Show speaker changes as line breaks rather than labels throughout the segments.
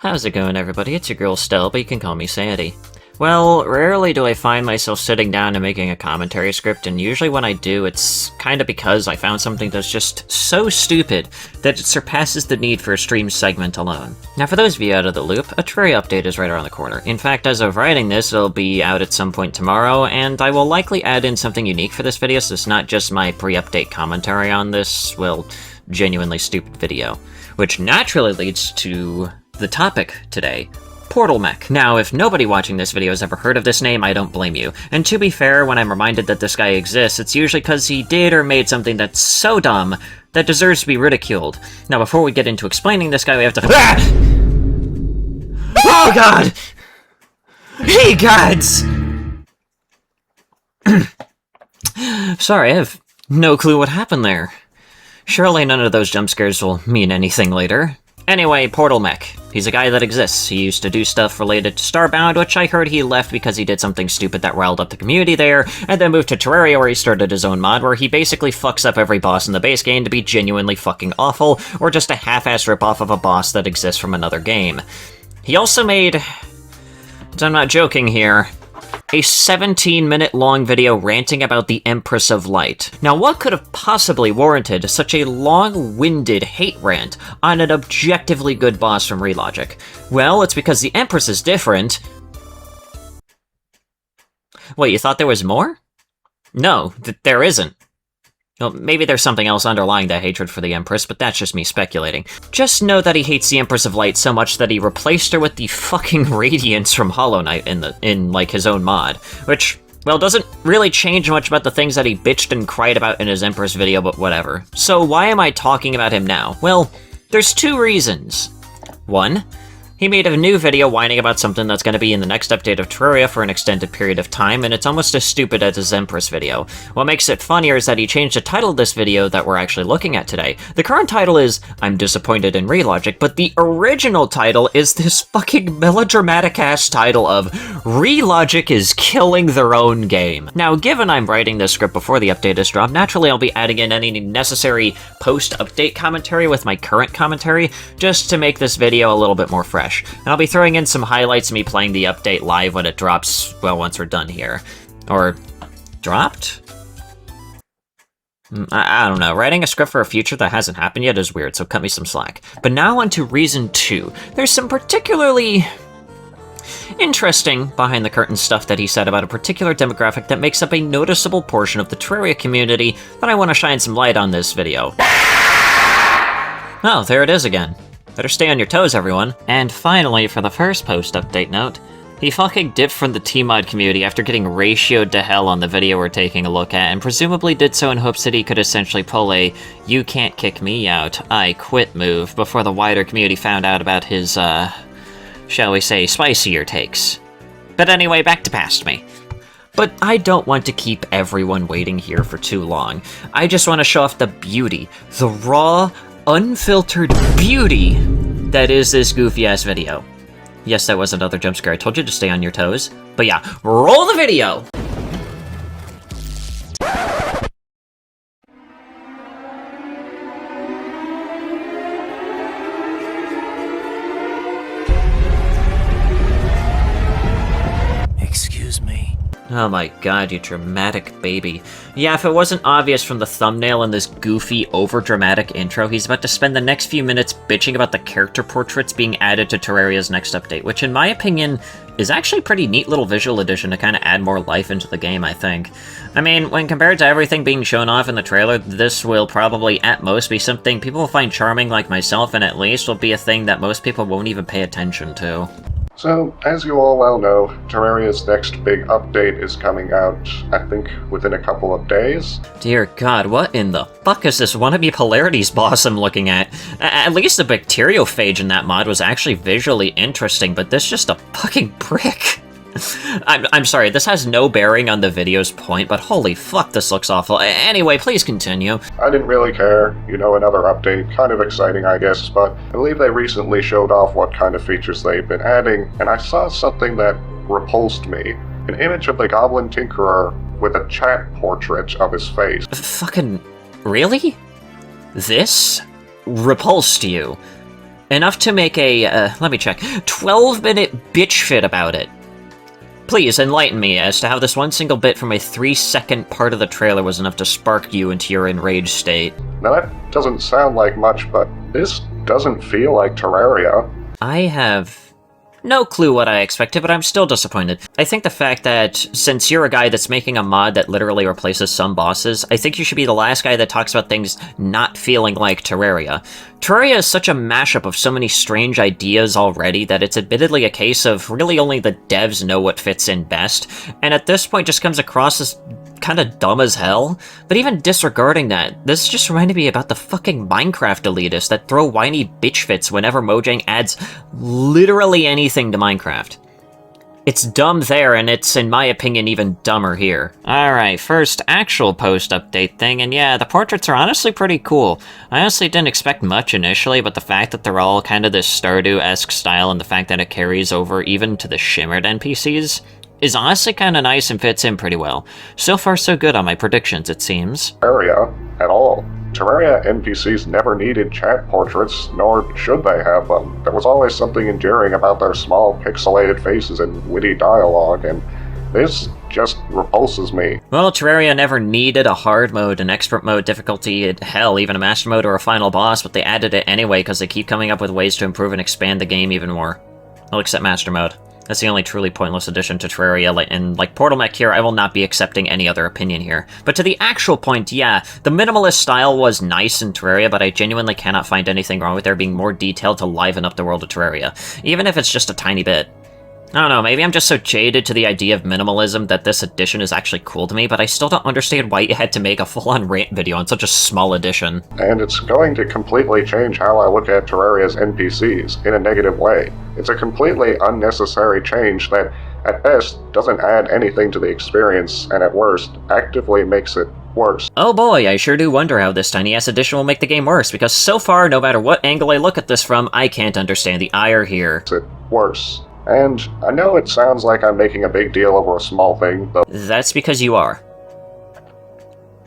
How's it going, everybody? It's your girl Stell, but you can call me Sandy. Well, rarely do I find myself sitting down and making a commentary script, and usually when I do, it's kinda because I found something that's just so stupid that it surpasses the need for a stream segment alone. Now, for those of you out of the loop, a Terraria update is right around the corner. In fact, as of writing this, it'll be out at some point tomorrow, and I will likely add in something unique for this video, so it's not just my pre-update commentary on this, well, genuinely stupid video. Which naturally leads to the topic today. Portal Mech. Now, if nobody watching this video has ever heard of this name, I don't blame you. And to be fair, when I'm reminded that this guy exists, it's usually because he did or made something that's so dumb that deserves to be ridiculed. Now, before we get into explaining this guy, we have to— Oh god! Hey, gods! Sorry, I have no clue what happened there. Surely none of those jump scares will mean anything later. Anyway, Portal Mech. He's a guy that exists. He used to do stuff related to Starbound, which I heard he left because he did something stupid that riled up the community there, and then moved to Terraria where he started his own mod where he basically fucks up every boss in the base game to be genuinely fucking awful, or just a half-ass ripoff of a boss that exists from another game. He also made, and I'm not joking here, a 17-minute long video ranting about the Empress of Light. Now, what could have possibly warranted such a long-winded hate rant on an objectively good boss from Relogic? Well, it's because the Empress is different. Wait, you thought there was more? No, there isn't. Well, maybe there's something else underlying that hatred for the Empress, but that's just me speculating. Just know that he hates the Empress of Light so much that he replaced her with the fucking Radiance from Hollow Knight in like, his own mod. Which, well, doesn't really change much about the things that he bitched and cried about in his Empress video, but whatever. So why am I talking about him now? Well, there's two reasons. One, he made a new video whining about something that's going to be in the next update of Terraria for an extended period of time, and it's almost as stupid as his Empress video. What makes it funnier is that he changed the title of this video that we're actually looking at today. The current title is, I'm disappointed in Relogic, but the original title is this fucking melodramatic-ass title of Relogic is killing their own game. Now, given I'm writing this script before the update is dropped, naturally I'll be adding in any necessary post-update commentary with my current commentary, just to make this video a little bit more fresh. And I'll be throwing in some highlights of me playing the update live when it drops, well, once we're done here. Or, dropped? I don't know. Writing a script for a future that hasn't happened yet is weird, so cut me some slack. But now on to reason 2. There's some particularly interesting behind-the-curtain stuff that he said about a particular demographic that makes up a noticeable portion of the Terraria community that I want to shine some light on this video. Oh, there it is again. Better stay on your toes, everyone. And finally, for the first post-update note, he fucking dipped from the T-Mod community after getting ratioed to hell on the video we're taking a look at, and presumably did so in hopes that he could essentially pull a "you can't kick me out, I quit" move before the wider community found out about his, shall we say, spicier takes. But anyway, back to past me. But I don't want to keep everyone waiting here for too long. I just want to show off the beauty, the raw, unfiltered beauty that is this goofy-ass video. Yes, that was another jump scare. I told you to stay on your toes. But yeah, roll the video!
Excuse me.
Oh my god, you dramatic baby. Yeah, if it wasn't obvious from the thumbnail and this goofy, over-dramatic intro, he's about to spend the next few minutes bitching about the character portraits being added to Terraria's next update, which in my opinion is actually a pretty neat little visual addition to kind of add more life into the game, I think. I mean, when compared to everything being shown off in the trailer, this will probably, at most, be something people will find charming like myself, and at least will be a thing that most people won't even pay attention to.
So, as you all well know, Terraria's next big update is coming out, I think, within a couple of days.
Dear god, what in the fuck is this wannabe polarities boss I'm looking at? At least the bacteriophage in that mod was actually visually interesting, but this is just a fucking prick. I'm sorry, this has no bearing on the video's point, but holy fuck, this looks awful. Anyway, please continue.
I didn't really care, you know, another update, kind of exciting I guess, but I believe they recently showed off what kind of features they've been adding, and I saw something that repulsed me. An image of the Goblin Tinkerer with a chat portrait of his face.
Fucking... really? This repulsed you? Enough to make a, let me check, 12-minute bitch fit about it. Please enlighten me as to how this one single bit from a 3-second part of the trailer was enough to spark you into your enraged state.
Now that doesn't sound like much, but this doesn't feel like Terraria.
I have no clue what I expected, but I'm still disappointed. I think the fact that, since you're a guy that's making a mod that literally replaces some bosses, I think you should be the last guy that talks about things not feeling like Terraria. Terraria is such a mashup of so many strange ideas already that it's admittedly a case of really only the devs know what fits in best, and at this point just comes across as kind of dumb as hell. But even disregarding that, this just reminded me about the fucking Minecraft elitists that throw whiny bitch fits whenever Mojang adds literally anything to Minecraft. It's dumb there, and it's, in my opinion, even dumber here. Alright, first actual post-update thing, and yeah, the portraits are honestly pretty cool. I honestly didn't expect much initially, but the fact that they're all kind of this Stardew-esque style and the fact that it carries over even to the shimmered NPCs is honestly kind of nice and fits in pretty well. So far so good on my predictions, it seems.
Terraria at all. Terraria NPCs never needed chat portraits, nor should they have them. There was always something endearing about their small pixelated faces and witty dialogue, and this just repulses me.
Well, Terraria never needed a hard mode, an expert mode, difficulty, hell, even a master mode or a final boss, but they added it anyway because they keep coming up with ways to improve and expand the game even more. Well, except master mode. That's the only truly pointless addition to Terraria, and like Portal Mech here, I will not be accepting any other opinion here. But to the actual point, yeah, the minimalist style was nice in Terraria, but I genuinely cannot find anything wrong with there being more detail to liven up the world of Terraria, even if it's just a tiny bit. I don't know, maybe I'm just so jaded to the idea of minimalism that this addition is actually cool to me, but I still don't understand why you had to make a full-on rant video on such a small addition.
And it's going to completely change how I look at Terraria's NPCs in a negative way. It's a completely unnecessary change that, at best, doesn't add anything to the experience, and at worst, actively makes it worse.
Oh boy, I sure do wonder how this tiny-ass addition will make the game worse, because so far, no matter what angle I look at this from, I can't understand the ire here.
Makes it worse. And I know it sounds like I'm making a big deal over a small thing, but
that's because you are.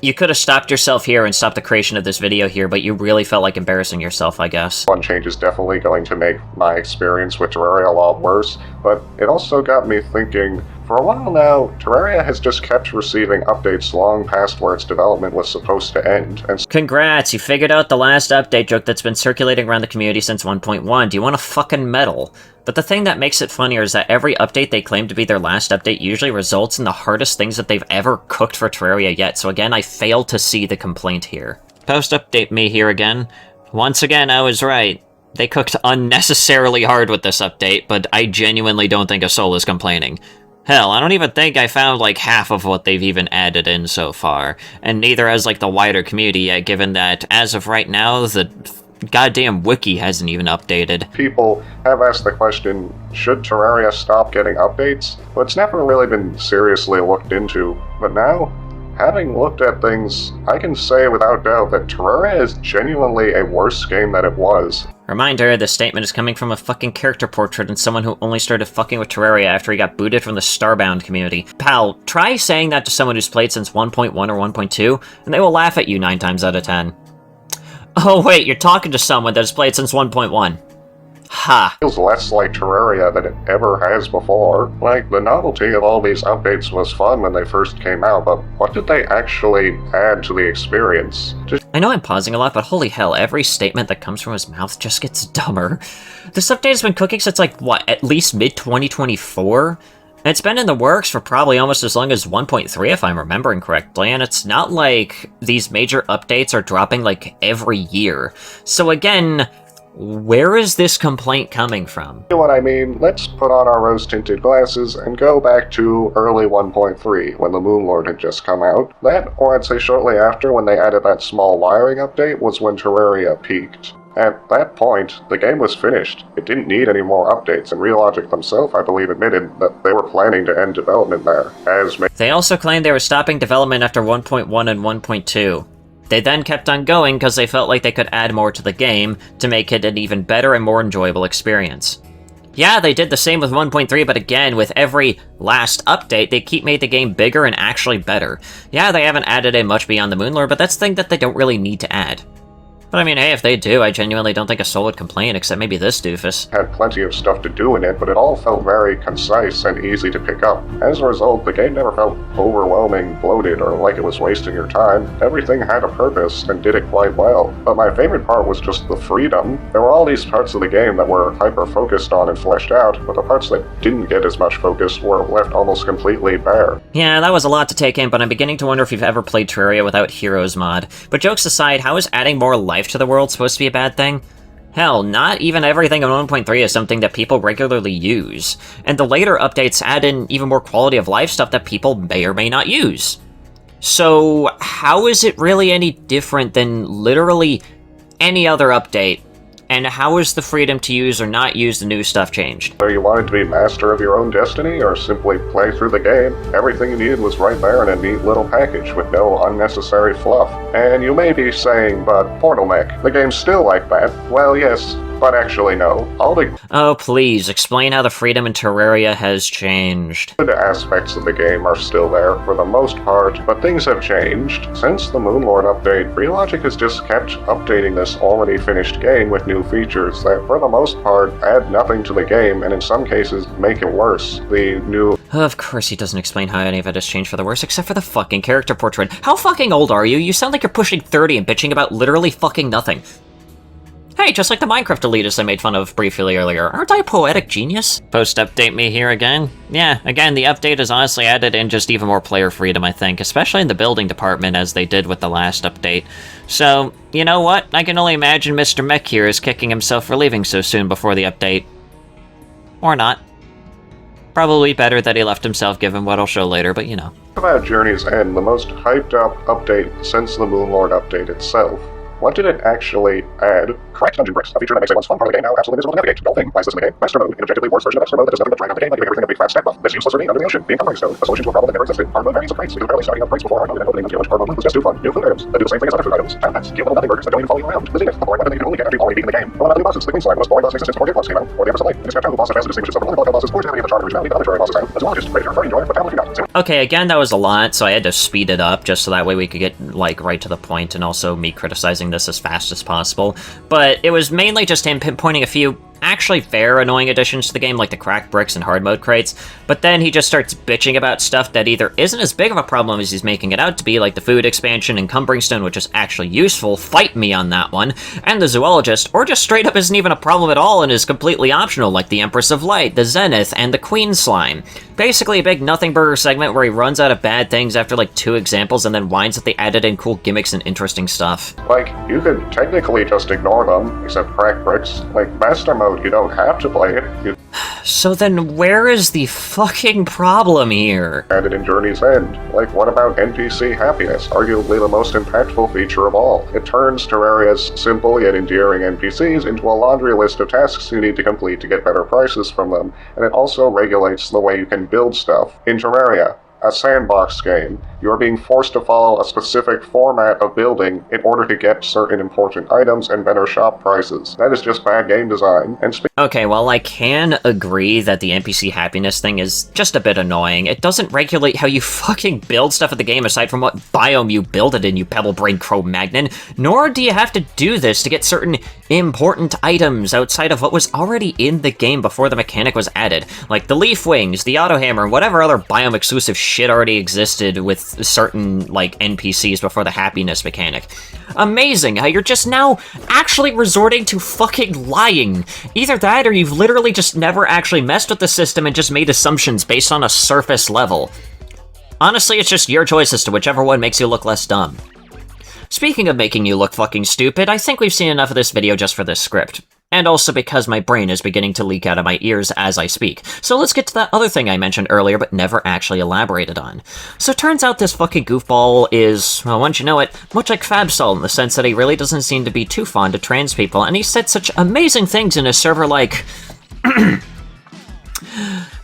You could have stopped yourself here and stopped the creation of this video here, but you really felt like embarrassing yourself, I guess.
one change is definitely going to make my experience with Terraria a lot worse, but it also got me thinking, for a while now, Terraria has just kept receiving updates long past where its development was supposed to end, and
Congrats, you figured out the last update joke that's been circulating around the community since 1.1. Do you want a fucking medal? But the thing that makes it funnier is that every update they claim to be their last update usually results in the hardest things that they've ever cooked for Terraria yet, so again, I fail to see the complaint here. Post-update me here again. Once again, I was right. They cooked unnecessarily hard with this update, but I genuinely don't think a soul is complaining. Hell, I don't even think I found like half of what they've even added in so far, and neither has like the wider community yet, given that as of right now, the goddamn wiki hasn't even updated.
people have asked the question, should Terraria stop getting updates? But it's never really been seriously looked into. But now, having looked at things, I can say without doubt that Terraria is genuinely a worse game than it was.
Reminder, this statement is coming from a fucking character portrait and someone who only started fucking with Terraria after he got booted from the Starbound community. Pal, try saying that to someone who's played since 1.1 or 1.2, and they will laugh at you 9 times out of 10. Oh wait, you're talking to someone that has played since 1.1. Ha.
It feels less like Terraria than it ever has before. Like, the novelty of all these updates was fun when they first came out, but what did they actually add to the experience?
I know I'm pausing a lot, but holy hell, every statement that comes from his mouth just gets dumber. This update has been cooking since like, what, at least mid-2024? And it's been in the works for probably almost as long as 1.3 if I'm remembering correctly, and it's not like these major updates are dropping like every year. So again, where is this complaint coming from?
You know what I mean? Let's put on our rose-tinted glasses and go back to early 1.3, when the Moonlord had just come out. That, or I'd say shortly after, when they added that small wiring update, was when Terraria peaked. At that point, the game was finished. It didn't need any more updates, and Realogic themselves, I believe, admitted that they were planning to end development there, as
They also claimed they were stopping development after 1.1 and 1.2. They then kept on going because they felt like they could add more to the game to make it an even better and more enjoyable experience. Yeah, they did the same with 1.3, but again, with every last update, they keep made the game bigger and actually better. Yeah, they haven't added in much beyond the Moonlord, but that's the thing that they don't really need to add. But I mean, hey, if they do, I genuinely don't think a soul would complain, except maybe this doofus.
Had plenty of stuff to do in it, but it all felt very concise and easy to pick up. As a result, the game never felt overwhelming, bloated, or like it was wasting your time. Everything had a purpose and did it quite well. But my favorite part was just the freedom. There were all these parts of the game that were hyper-focused on and fleshed out, but the parts that didn't get as much focus were left almost completely bare.
Yeah, that was a lot to take in, but I'm beginning to wonder if you've ever played Terraria without Heroes mod. But jokes aside, how is adding more life to the world supposed to be a bad thing? Hell, not even everything in 1.3 is something that people regularly use. And the later updates add in even more quality of life stuff that people may or may not use. So, how is it really any different than literally any other update? And how is the freedom to use or not use the new stuff changed?
Whether you wanted to be master of your own destiny or simply play through the game, everything you needed was right there in a neat little package with no unnecessary fluff. And you may be saying, but Portal Mech, the game's still like that. Well, yes, but actually no. All the
Oh, please, explain how the freedom in Terraria has changed.
good aspects of the game are still there for the most part, but things have changed. Since the Moonlord update, Relogic has just kept updating this already finished game with new features that, for the most part, add nothing to the game and in some cases make it worse. The new
Of course he doesn't explain how any of it has changed for the worse, except for the fucking character portrait. How fucking old are you? You sound like you're pushing 30 and bitching about literally fucking nothing. Hey, just like the Minecraft elitist I made fun of briefly earlier, aren't I a poetic genius? Post-update me here again? Yeah, again, the update has honestly added in just even more player freedom, I think, especially in the building department as they did with the last update. So, you know what? I can only imagine Mr. Mech here is kicking himself for leaving so soon before the update. Or not. Probably better that he left himself given what I'll show later, but you know.
about Journey's End, the most hyped up update since the Moonlord update itself. What did it actually add? Correct dungeon bricks, a feature that makes it once fun part of the game now absolutely visible to navigate. The whole thing, why is this in the game? Master mode, an objectively worse version of Master mode that does nothing but drag out the game by giving everything a big fat stat buff. This useless ravine under the ocean, the encumbering stone, a solution to a problem that never existed. Hard mode variants of crates, literally starting up crates before hard mode and opening them to much hard mode was just too fun. New food items that do the same thing as other food items. Town pets, cute little nothing burgers that don't even follow you around. The Zenith, a boring weapon that you can only get after you've already beaten the game. One of the new bosses, the Queen Slime, the most boring boss in existence before Gearbox came out, or the Empress of Light. And this town boss that has to distinguish itself from other bosses, or to have the charm and originality that other Terraria bosses have. As a zoologist, ready to refer, enjoy, but down if you're not.
Okay, again, that was a lot, so I had to speed it up just so that way we could get, like, right to the point, and also me criticizing this as fast as possible. But it was mainly just him pinpointing a few actually fair annoying additions to the game, like the cracked bricks and hard mode crates, but then he just starts bitching about stuff that either isn't as big of a problem as he's making it out to be, like the food expansion and Cumbering Stone, which is actually useful, fight me on that one, and the Zoologist, or just straight up isn't even a problem at all and is completely optional, like the Empress of Light, the Zenith, and the Queen Slime. Basically a big nothing burger segment where he runs out of bad things after like 2 examples and then whines that they added in cool gimmicks and interesting stuff.
Like, you could technically just ignore them, except cracked bricks. Like, Master Mode, you don't have to play it. You
So then where is the fucking problem here?
added in Journey's End. Like, what about NPC happiness? Arguably the most impactful feature of all. It turns Terraria's simple yet endearing NPCs into a laundry list of tasks you need to complete to get better prices from them, and it also regulates the way you can build stuff. In Terraria, a sandbox game, you are being forced to follow a specific format of building in order to get certain important items and better shop prices. That is just bad game design. And
Okay, well, I can agree that the NPC happiness thing is just a bit annoying. It doesn't regulate how you fucking build stuff in the game aside from what biome you build it in, you pebble-brained Cro-Magnon, nor do you have to do this to get certain important items outside of what was already in the game before the mechanic was added, like the Leaf Wings, the Auto Hammer, and whatever other biome-exclusive shit already existed with certain, like, NPCs before the happiness mechanic. Amazing how you're just now actually resorting to fucking lying. Either that or you've literally just never actually messed with the system and just made assumptions based on a surface level. Honestly, it's just your choice as to whichever one makes you look less dumb. Speaking of making you look fucking stupid, I think we've seen enough of this video just for this script. And also because my brain is beginning to leak out of my ears as I speak. So let's get to that other thing I mentioned earlier but never actually elaborated on. So it turns out this fucking goofball is, well, once you know it, much like Fabsol in the sense that he really doesn't seem to be too fond of trans people, and he said such amazing things in his server like,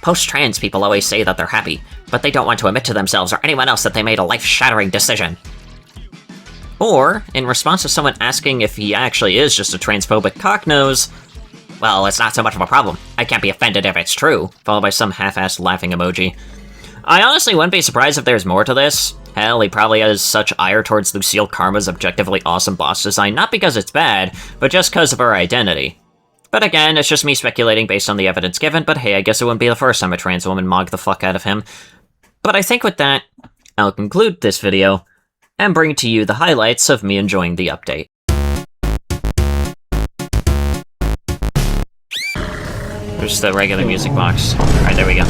post-trans people always say that they're happy, but they don't want to admit to themselves or anyone else that they made a life-shattering decision. Or, in response to someone asking if he actually is just a transphobic cocknose, well, it's not so much of a problem. I can't be offended if it's true, followed by some half-assed laughing emoji. I honestly wouldn't be surprised if there's more to this. Hell, he probably has such ire towards Lucille Karma's objectively awesome boss design, not because it's bad, but just because of her identity. But again, it's just me speculating based on the evidence given, but hey, I guess it wouldn't be the first time a trans woman mogged the fuck out of him. But I think with that, I'll conclude this video, and bring to you the highlights of me enjoying the update. There's the regular music box. Alright, there we go.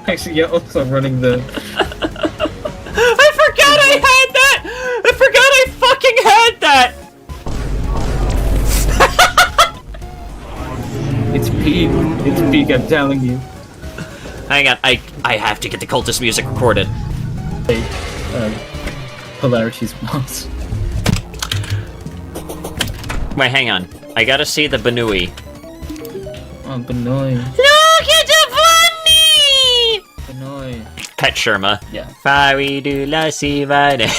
Actually, you're also running the...
I forgot I had that! I forgot I fucking had that!
It's peak. It's peak, I'm telling you.
Hang on, I have to get the cultist music recorded.
Polarity's boss.
Wait, hang on. I gotta see the Banui.
Oh, Benoy.
Look at the bunny!
Benoy.
Pet Sherma.
Yeah.
Faridu la sivane.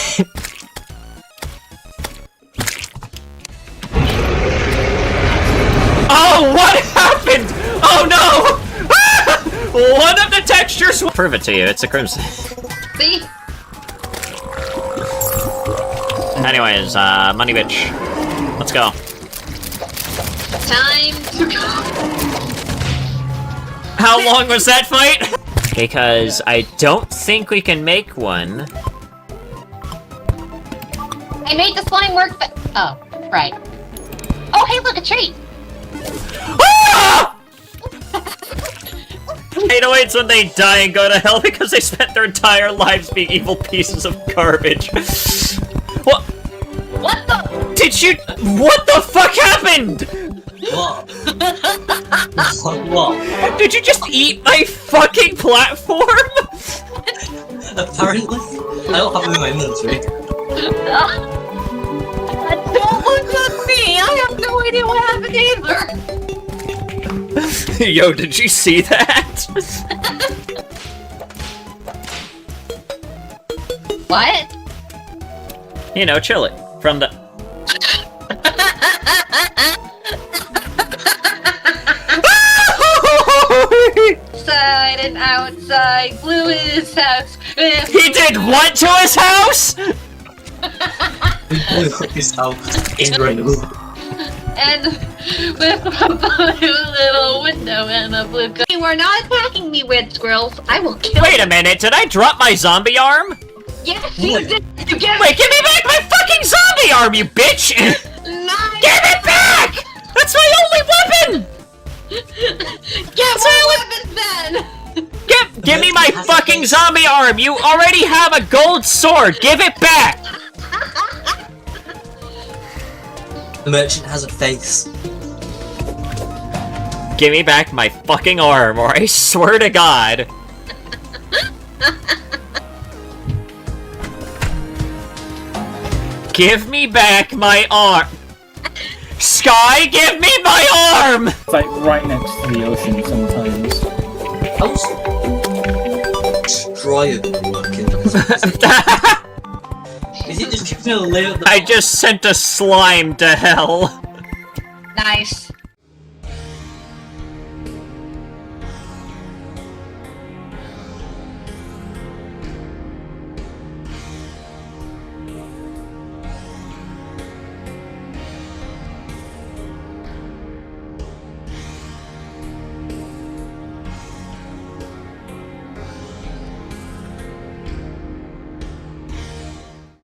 Oh, what happened? Oh no! One of the textures. Prove it to you. It's a crimson.
See?
Anyways, money bitch. Let's go.
Time to go.
How long was that fight? Because I don't think we can make one.
I made the slime work, but oh, right. Oh, hey, look, a tree.
Ah! 808s when they die and go to hell because they spent their entire lives being evil pieces of garbage. What?
What the?
Did you? What the fuck happened?
What? What?
Did you just eat my fucking platform?
Apparently, I don't have it in my inventory.
Don't look at me. I have no idea what happened either.
Yo, did you see that?
What?
You know, chill it from the.
Inside and outside, blew his house.
He did what to his house?
His house. Incredible.
And with a blue little window and a blue gun. You are not attacking me, red squirrels. I will kill
Wait
you.
a minute, did I drop my zombie arm?
Yes, you did. You get
Wait, give me back my fucking zombie arm, you bitch!
Nice.
Give it back! That's my only weapon!
Get more weapons then.
Give me my fucking zombie arm! You already have a gold sword! Give it back!
The merchant has a face.
Give me back my fucking arm, or I swear to God. Give me back my arm! Sky, give me my arm!
It's like right next to the ocean sometimes.
How's Destroyer working? Is it just keeping a layer at the
I just sent a slime to hell.
Nice.